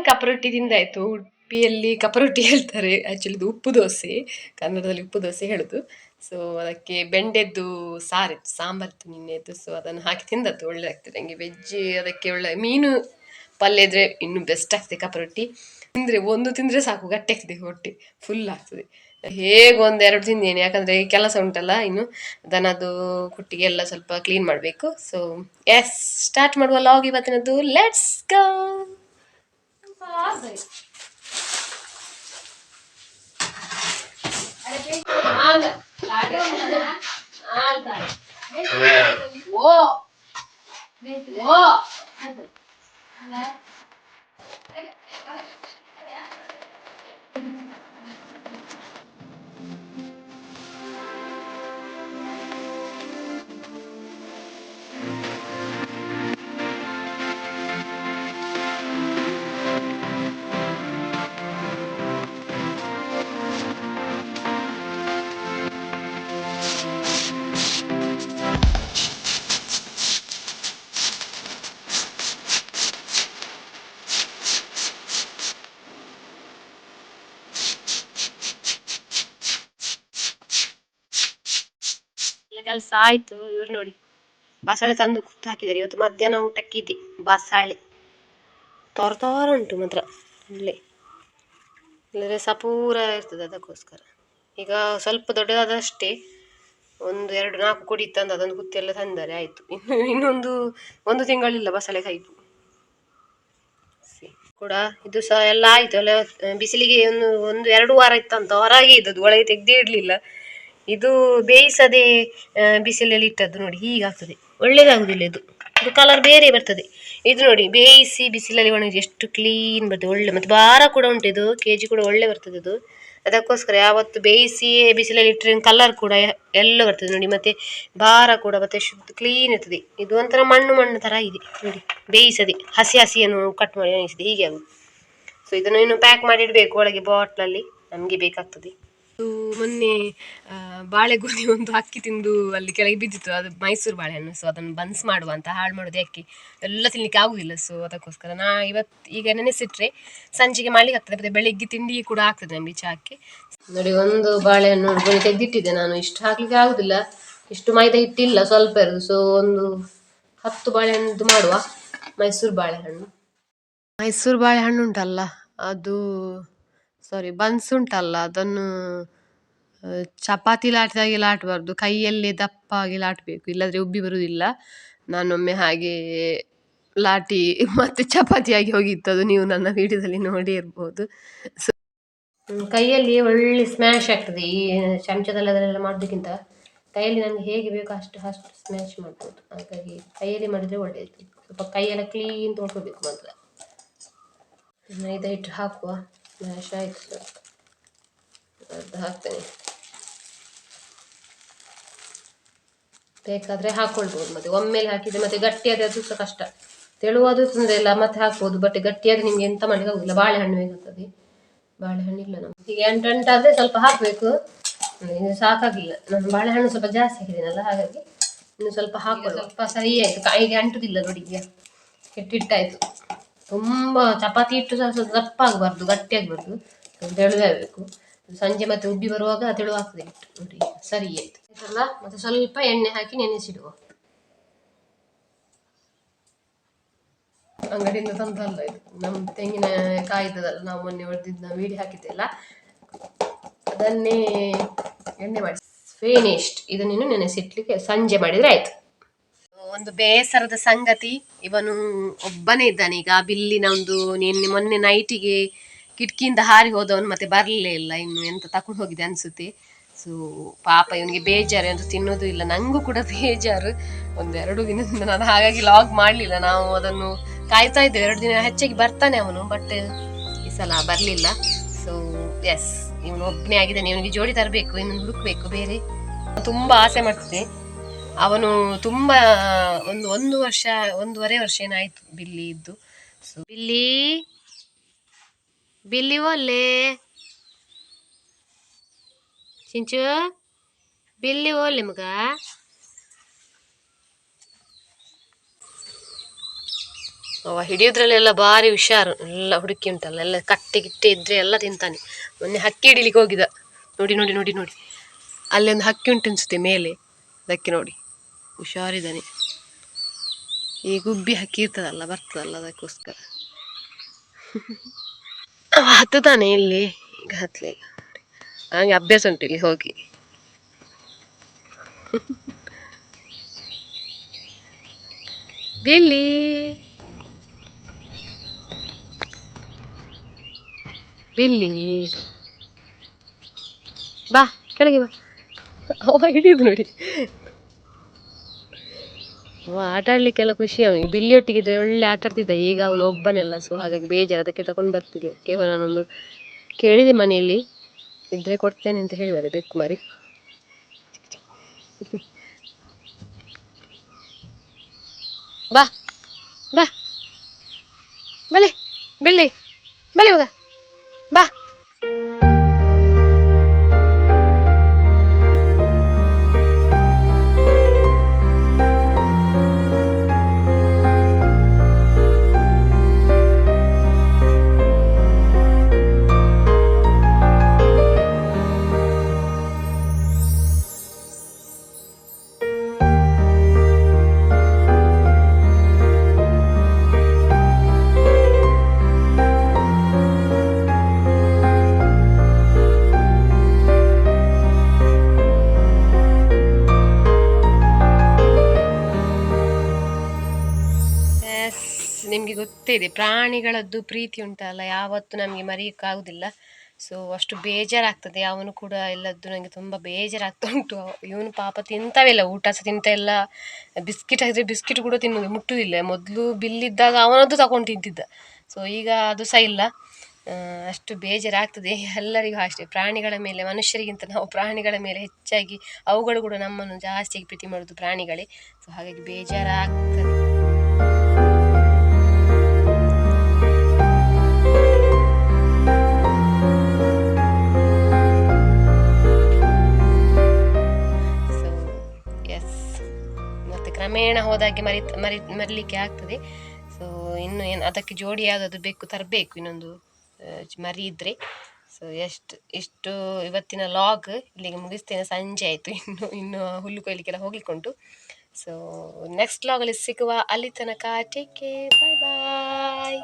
ಕಪರೊಟ್ಟಿ ತಿಂದಾಯ್ತು. ಉಡುಪಿಯಲ್ಲಿ ಕಪರೊಟ್ಟಿ ಹೇಳ್ತಾರೆ, ಆ್ಯಕ್ಚುಲಿ ಇದು ಉಪ್ಪು ದೋಸೆ, ಕನ್ನಡದಲ್ಲಿ ಉಪ್ಪು ದೋಸೆ ಹೇಳುದು. ಸೊ ಅದಕ್ಕೆ ಬೆಂಡೆದ್ದು ಸಾರಿತ್ತು, ಸಾಂಬಾರಿತ್ತು ನಿನ್ನೆದ್ದು. ಸೊ ಅದನ್ನು ಹಾಕಿ ತಿಂದದ್ದು ಒಳ್ಳೆ ಆಗ್ತದೆ ನನಗೆ. ವೆಜ್ ಅದಕ್ಕೆ ಒಳ್ಳೆ ಮೀನು ಪಲ್ಯ ಇದ್ರೆ ಇನ್ನೂ ಬೆಸ್ಟ್ ಆಗ್ತದೆ ಕಪರೊಟ್ಟಿ. ಒಂದು ತಿಂದರೆ ಸಾಕು, ಗಟ್ಟಿ ಆಗ್ತದೆ ಹೊಟ್ಟೆ, ಫುಲ್ ಆಗ್ತದೆ. ಹೇಗೆ ಒಂದೆರಡು ತಿಂದೇನೆ, ಯಾಕಂದರೆ ಕೆಲಸ ಉಂಟಲ್ಲ ಇನ್ನು, ದನದ್ದು ಕುಟ್ಟಿಗೆ ಎಲ್ಲ ಸ್ವಲ್ಪ ಕ್ಲೀನ್ ಮಾಡಬೇಕು. ಸೊ ಎಸ್, ಸ್ಟಾರ್ಟ್ ಮಾಡುವ ಲಾಗ್ ಇವತ್ತಿನದ್ದು. Let's go. ಕೆಲಸ ಆಯ್ತು. ಇವ್ರು ನೋಡಿ ಬಸಳೆ ತಂದು ಕುತ್ತು ಹಾಕಿದ್ದಾರೆ. ಇವತ್ತು ಮಧ್ಯಾಹ್ನ ಊಟಕ್ಕಿದೆ ಬಸಳೆ. ತೋರ ಉಂಟು ಮಾತ್ರ, ಇಲ್ಲೇ ಇಲ್ಲದ್ರೆ ಸಪೂರ ಇರ್ತದೆ, ಅದಕ್ಕೋಸ್ಕರ. ಈಗ ಸ್ವಲ್ಪ ದೊಡ್ಡದಾದಷ್ಟೇ, 1-2-4 ಕೊಡಿ ತಂದು ಅದೊಂದು ಕುತ್ತಿ ಎಲ್ಲ ತಂದರೆ ಆಯ್ತು. ಇನ್ನೊಂದು ತಿಂಗಳಿಲ್ಲ ಬಸಳೆ ಕಾಯ್ದು ಕೂಡ. ಇದು ಸಹ ಎಲ್ಲ ಆಯ್ತು ಅಲ್ಲ. ಬಿಸಿಲಿಗೆ 1-2 ವಾರ ಇತ್ತಂತ, ಹೊರಗೆ ಇದ್ದದ್ದು, ಒಳಗೆ ತೆಗ್ದೇ ಇಡ್ಲಿಲ್ಲ. ಇದು ಬೇಯಿಸದೆ ಬಿಸಿಲಲ್ಲಿ ಇಟ್ಟದ್ದು ನೋಡಿ, ಹೀಗಾಗ್ತದೆ, ಒಳ್ಳೇದಾಗುದಿಲ್ಲ ಇದು. ಇದು ಕಲರ್ ಬೇರೆ ಬರ್ತದೆ. ಇದು ನೋಡಿ, ಬೇಯಿಸಿ ಬಿಸಿಲಲ್ಲಿ ಒಣಗಿಸಿ ಎಷ್ಟು ಕ್ಲೀನ್ ಬರ್ತದೆ, ಒಳ್ಳೆ. ಮತ್ತೆ ಭಾರ ಕೂಡ ಉಂಟು, ಇದು KG ಕೂಡ ಒಳ್ಳೆ ಬರ್ತದೆ ಇದು. ಅದಕ್ಕೋಸ್ಕರ ಯಾವತ್ತು ಬೇಯಿಸಿ ಬಿಸಿಲಲ್ಲಿ ಇಟ್ಟರೆ ಕಲರ್ ಕೂಡ ಎಲ್ಲ ಬರ್ತದೆ ನೋಡಿ, ಮತ್ತೆ ಭಾರ ಕೂಡ, ಮತ್ತೆ ಶುದ್ಧ ಕ್ಲೀನ್ ಇರ್ತದೆ. ಇದು ಒಂಥರ ಮಣ್ಣು ತರ ಇದೆ ನೋಡಿ, ಬೇಯಿಸದೆ ಹಸಿಯನ್ನು ಕಟ್ ಮಾಡಿ ಒಣಗಿಸಿದೆ, ಹೀಗೆ ಆಗುದು. ಸೊ ಇದನ್ನು ಇನ್ನು ಪ್ಯಾಕ್ ಮಾಡಿ ಇಡಬೇಕು ಒಳಗೆ ಬಾಟ್ಲಲ್ಲಿ, ನಮಗೆ ಬೇಕಾಗ್ತದೆ. ಮೊನ್ನೆ ಬಾಳೆಗೊನೆ ಒಂದು ಅಕ್ಕಿ ತಿಂದು ಅಲ್ಲಿ ಕೆಳಗೆ ಬಿದ್ದಿತ್ತು, ಅದು ಮೈಸೂರು ಬಾಳೆಹಣ್ಣು. ಸೊ ಅದನ್ನು ಬನ್ಸ್ ಮಾಡುವ ಅಂತ, ಹಾಳು ಮಾಡೋದು ಯಾಕೆ, ಎಲ್ಲ ತಿನ್ಲಿಕ್ಕೆ ಆಗುದಿಲ್ಲ. ಸೊ ಅದಕ್ಕೋಸ್ಕರ ಈಗ ನೆನೆಸಿಟ್ರೆ ಸಂಜೆಗೆ ಮಾಡ್ಲಿಕ್ಕೆ ಆಗ್ತದೆ, ಮತ್ತೆ ಬೆಳಿಗ್ಗೆ ತಿಂಡಿ ಕೂಡ ಆಗ್ತದೆ ನಮಗೆ ಚಾಕ್ಕೆ. ನೋಡಿ, ಒಂದು ಬಾಳೆಹಣ್ಣು ತೆಗೆದಿಟ್ಟಿದ್ದೆ ನಾನು. ಇಷ್ಟು ಹಾಕ್ಲಿಕ್ಕೆ ಆಗುದಿಲ್ಲ, ಇಷ್ಟು ಮೈದಾ ಹಿಟ್ಟಿಲ್ಲ, ಸ್ವಲ್ಪ ಇರೋದು. ಸೊ 10 ಬಾಳೆಹಣ್ಣು ಮಾಡುವ. ಮೈಸೂರು ಬಾಳೆಹಣ್ಣು ಉಂಟಲ್ಲ, ಅದು ಬನ್ಸ್ ಉಂಟಲ್ಲ, ಅದನ್ನು ಚಪಾತಿ ಲಾಟಿದಾಗೆ ಲಾಟಬಾರ್ದು, ಕೈಯಲ್ಲೇ ದಪ್ಪಾಗಿ ಲಾಟಬೇಕು, ಇಲ್ಲದ್ರೆ ಉಬ್ಬಿ ಬರುವುದಿಲ್ಲ. ನಾನೊಮ್ಮೆ ಹಾಗೆ ಲಾಟಿ ಮತ್ತೆ ಚಪಾತಿಯಾಗಿ ಹೋಗಿತ್ತು, ಅದು ನೀವು ನನ್ನ ವಿಡಿಯೋದಲ್ಲಿ ನೋಡಿ ಇರ್ಬೋದು. ಸೊ ಕೈಯಲ್ಲಿ ಒಳ್ಳೆ ಸ್ಮ್ಯಾಶ್ ಆಗ್ತದೆ, ಈ ಚಮಚದಲ್ಲಿ ಅದನ್ನೆಲ್ಲ ಮಾಡೋದಕ್ಕಿಂತ ಕೈಯಲ್ಲಿ ನನಗೆ ಹೇಗೆ ಬೇಕೋ ಅಷ್ಟು ಸ್ಮ್ಯಾಶ್ ಮಾಡ್ಬೋದು. ಹಾಗಾಗಿ ಕೈಯಲ್ಲಿ ಮಾಡಿದರೆ ಒಳ್ಳೆಯದು. ಸ್ವಲ್ಪ ಕೈಯೆಲ್ಲ ಕ್ಲೀನ್ ತೊಳ್ಕೊಬೇಕು ಮಾತ್ರ. ಮೈದಾ ಹಿಟ್ಟು ಹಾಕುವ. ಸ್ಮ್ಯಾಶ್ ಆಯಿತು, ಸ್ವಲ್ಪ ಅದು ಹಾಕ್ತೇನೆ. ಬೇಕಾದರೆ ಹಾಕ್ಕೊಳ್ಬೋದು, ಮತ್ತೆ ಒಮ್ಮೆಲೆ ಹಾಕಿದರೆ ಮತ್ತೆ ಗಟ್ಟಿಯಾದರೆ ಅದು ಸಹ ಕಷ್ಟ. ತೆಳುವಾದ ತೊಂದರೆ ಇಲ್ಲ, ಮತ್ತೆ ಹಾಕ್ಬೋದು. ಬಟ್ ಗಟ್ಟಿಯಾದರೆ ನಿಮ್ಗೆ ಎಂತ ಮಾಡಲಿಕ್ಕೆ ಆಗುದಿಲ್ಲ. ಬಾಳೆಹಣ್ಣು ಬೇಕಾಗ್ತದೆ, ಬಾಳೆಹಣ್ಣು ಇಲ್ಲ ನಮ್ಗೆ. ಈಗ 8 ಆದರೆ ಸ್ವಲ್ಪ ಹಾಕಬೇಕು, ಇನ್ನು ಸಾಕಾಗಿಲ್ಲ. ನಾನು ಬಾಳೆಹಣ್ಣು ಸ್ವಲ್ಪ ಜಾಸ್ತಿ ಹಾಕಿದ್ದೀನಲ್ಲ, ಹಾಗಾಗಿ ಇನ್ನು ಸ್ವಲ್ಪ ಹಾಕೊಳ್ಳುವ. ಸ್ವಲ್ಪ ಸರಿ ಆಯಿತು, ಕೈಗೆ ಅಂಟುದಿಲ್ಲ ನೋಡಿ. ಈಗ ಹಿಟ್ಟಾಯಿತು. ತುಂಬ ಚಪಾತಿ ಹಿಟ್ಟು ಸಹ ಸ್ವಲ್ಪ ದಪ್ಪ ಆಗಬಾರ್ದು, ಗಟ್ಟಿ ಆಗಬಾರ್ದು, ತೆಳುವೇ ಆಗಬೇಕು. ಸಂಜೆ ಮತ್ತೆ ಉಬ್ಬಿ ಬರುವಾಗ ತೆಳುವಾಗ್ತದೆ ಹಿಟ್ಟು ನೋಡಿ. ಸರಿ ಆಯ್ತು ಅಲ್ಲ. ಮತ್ತೆ ಸ್ವಲ್ಪ ಎಣ್ಣೆ ಹಾಕಿ ನೆನೆಸಿಡುವ. ಅಂಗಡಿಯಿಂದ ತಂದಲ್ಲ ಇದು, ನಮ್ಮ ತೆಂಗಿನ ಕಾಯ್ದದಲ್ಲ, ನಾವು ಮೊನ್ನೆ ಹೊಡೆದಿದ್ದು ವೀಡಿಯೋ ಹಾಕಿದ್ದೆಲ್ಲ, ಅದನ್ನೇ ಎಣ್ಣೆ ಮಾಡಿ ಫಿನಿಶ್ಡ್. ಇದನ್ನೇನು ನೆನೆಸಿಟ್ಲಿಕ್ಕೆ ಸಂಜೆ ಮಾಡಿದರೆ ಆಯ್ತು. ಒಂದು ಬೇಸರದ ಸಂಗತಿ, ಇವನು ಒಬ್ಬನೇ ಇದ್ದಾನೆ ಈಗ. ಬಿಲ್ಲಿನ ಮೊನ್ನೆ ನೈಟಿಗೆ ಕಿಟಕಿಯಿಂದ ಹಾರಿ ಹೋದವನು ಮತ್ತೆ ಬರಲೇ ಇಲ್ಲ. ಇನ್ನು ಎಂತ ತಕೊಂಡು ಹೋಗಿದೆ ಅನ್ಸುತ್ತೆ. ಸೊ ಪಾಪ, ಇವನಿಗೆ ಬೇಜಾರು, ಅಂತ ತಿನ್ನೋದು ಇಲ್ಲ. ನಂಗೂ ಕೂಡ ಬೇಜಾರು, 1-2 ದಿನದಿಂದ ನಾನು ಹಾಗಾಗಿ ಲಾಗ್ ಮಾಡಲಿಲ್ಲ. ನಾವು ಅದನ್ನು ಕಾಯ್ತಾ ಇದ್ದೇವೆ, 2 ದಿನ ಹೆಚ್ಚಾಗಿ ಬರ್ತಾನೆ ಅವನು, ಬಟ್ ಈ ಸಲ ಬರಲಿಲ್ಲ. ಸೊ ಎಸ್, ಇವನು ಒಬ್ಬನೇ ಆಗಿದ್ದಾನೆ. ಇವನಿಗೆ ಜೋಡಿ ತರಬೇಕು, ಇನ್ನೊಂದು ಹುಡುಕ್ಬೇಕು ಬೇರೆ. ತುಂಬಾ ಆಸೆ ಮಾಡ್ತಿದ್ದೆ. ಅವನು ತುಂಬಾ 1-1.5 ವರ್ಷ ಏನಾಯ್ತು ಬಿಲ್ಲಿ ಇದ್ದು. ಸೊ ಬಿಲ್ಲಿ ಒಲ್ಲೆ ಚಿಂಚು, ಬಿಲ್ಲಿ ಒಲ್ಲೆ ಮಗ. ಅವ ಹಿಡಿಯೋದ್ರಲ್ಲೆಲ್ಲ ಭಾರಿ ಹುಷಾರು, ಎಲ್ಲ ಹುಡುಕಿ ಉಂಟಲ್ಲ, ಎಲ್ಲ ಕಟ್ಟೆ ಗಿಟ್ಟೆ ಇದ್ರೆ ಎಲ್ಲ ತಿಂತಾನೆ. ಮೊನ್ನೆ ಹಕ್ಕಿ ಹಿಡಿಲಿಕ್ಕೆ ಹೋಗಿದ, ನೋಡಿ ನೋಡಿ ನೋಡಿ ನೋಡಿ, ಅಲ್ಲೊಂದು ಹಕ್ಕಿ ಉಂಟು ಅನ್ಸುತ್ತೆ ಮೇಲೆ, ಅದಕ್ಕೆ ನೋಡಿ ಹುಷಾರಿದ್ದಾನೆ. ಈ ಗುಬ್ಬಿ ಹಕ್ಕಿ ಇರ್ತದಲ್ಲ, ಬರ್ತದಲ್ಲ, ಅದಕ್ಕೋಸ್ಕರ ಅವ ಹತ್ತುತ್ತಾನೆ ಇಲ್ಲಿ. ಈಗ ಹತ್ಲಿ, ಹಾಗೆ ಅಭ್ಯಾಸ ಉಂಟು ಇಲ್ಲಿ ಹೋಗಿ. ಬಿಲ್ಲಿ ಬಿಲ್ಲಿ ಬಾ ಕೆಳಗೆ ಬಾ. ಅವ ಹಿಡಿಯುದು ನೋಡಿ, ಅವ ಆಟ ಆಡ್ಲಿಕ್ಕೆಲ್ಲ ಖುಷಿ. ಅವನಿಗೆ ಬಿಲ್ಲಿಯೊಟ್ಟಿಗೆ ಇದ್ರೆ ಒಳ್ಳೆ ಆಟ ಆಡ್ತಿದ್ದ. ಈಗ ಅವನು ಒಬ್ಬನೆಲ್ಲ, ಸೊ ಹಾಗಾಗಿ ಬೇಜಾರು, ಅದಕ್ಕೆ ತಗೊಂಡು ಬರ್ತಿದ್ದೆ. ಕೇವಲ ನಾನೊಂದು ಕೇಳಿದೆ ಮನೆಯಲ್ಲಿ, ಇದ್ರೆ ಕೊಡ್ತೇನೆ ಅಂತ ಹೇಳಿದ್ದಾರೆ, ಬೇಕು ಮಾರಿ. ಬಾ ಬಾ ಬಲೆ ಬಿಲ್ಲಿ ಬಲೆ ಹೋಗ ಬಾ. ನಿಮಗೆ ಗೊತ್ತೇ ಇದೆ, ಪ್ರಾಣಿಗಳದ್ದು ಪ್ರೀತಿ ಉಂಟಲ್ಲ, ಯಾವತ್ತೂ ನಮಗೆ ಮರೆಯೋಕ್ಕಾಗೋದಿಲ್ಲ. ಸೊ ಅಷ್ಟು ಬೇಜಾರಾಗ್ತದೆ. ಅವನು ಕೂಡ ಎಲ್ಲದ್ದು ನನಗೆ ತುಂಬ ಬೇಜಾರಾಗ್ತಾ ಉಂಟು. ಇವನು ಪಾಪ ತಿಂತವಿಲ್ಲ, ಊಟ ಸಹ ತಿಂತ ಇಲ್ಲ. ಬಿಸ್ಕಿಟ್ ಹಾಕಿದ್ರೆ ಬಿಸ್ಕಿಟ್ ಕೂಡ ತಿನ್ನೋದು ಮುಟ್ಟುವುದಿಲ್ಲ. ಮೊದಲು ಬಿಲ್ಲಿದ್ದಾಗ ಅವನದ್ದು ತಗೊಂಡು ತಿಂತಿದ್ದ. ಸೊ ಈಗ ಅದು ಸಹ ಇಲ್ಲ. ಅಷ್ಟು ಬೇಜಾರಾಗ್ತದೆ ಎಲ್ಲರಿಗೂ ಅಷ್ಟೇ. ಪ್ರಾಣಿಗಳ ಮೇಲೆ, ಮನುಷ್ಯರಿಗಿಂತ ನಾವು ಪ್ರಾಣಿಗಳ ಮೇಲೆ ಹೆಚ್ಚಾಗಿ, ಅವುಗಳು ಕೂಡ ನಮ್ಮನ್ನು ಜಾಸ್ತಿಯಾಗಿ ಪ್ರೀತಿ ಮಾಡೋದು ಪ್ರಾಣಿಗಳೇ. ಸೊ ಹಾಗಾಗಿ ಬೇಜಾರಾಗ್ತದೆ. ಸೊ ಎಸ್, ಮತ್ತು ಕ್ರಮೇಣ ಹೋದಾಗೆ ಮರಿಲಿಕ್ಕೆ ಆಗ್ತದೆ. ಸೊ ಇನ್ನು ಏನು ಅದಕ್ಕೆ ಜೋಡಿ ಯಾವುದಾದ್ರು ಬೇಕು, ತರಬೇಕು ಇನ್ನೊಂದು ಮರಿ ಇದ್ದರೆ. ಸೊ ಇಷ್ಟು ಇವತ್ತಿನ ಲಾಗ್ ಇಲ್ಲಿಗೆ ಮುಗಿಸ್ತೇನೆ. ಸಂಜೆ ಆಯಿತು, ಇನ್ನು ಹುಲ್ಲು ಕೊಯ್ಲಿಕ್ಕೆಲ್ಲ ಹೋಗ್ಲಿಕ್ಕುಂಟು. ಸೊ ನೆಕ್ಸ್ಟ್ ಲಾಗಲ್ಲಿ ಸಿಗುವ. ಅಲ್ಲಿ ತನಕ ಟೇಕ್ ಕೇರ್, ಬಾಯ್ ಬಾಯ್.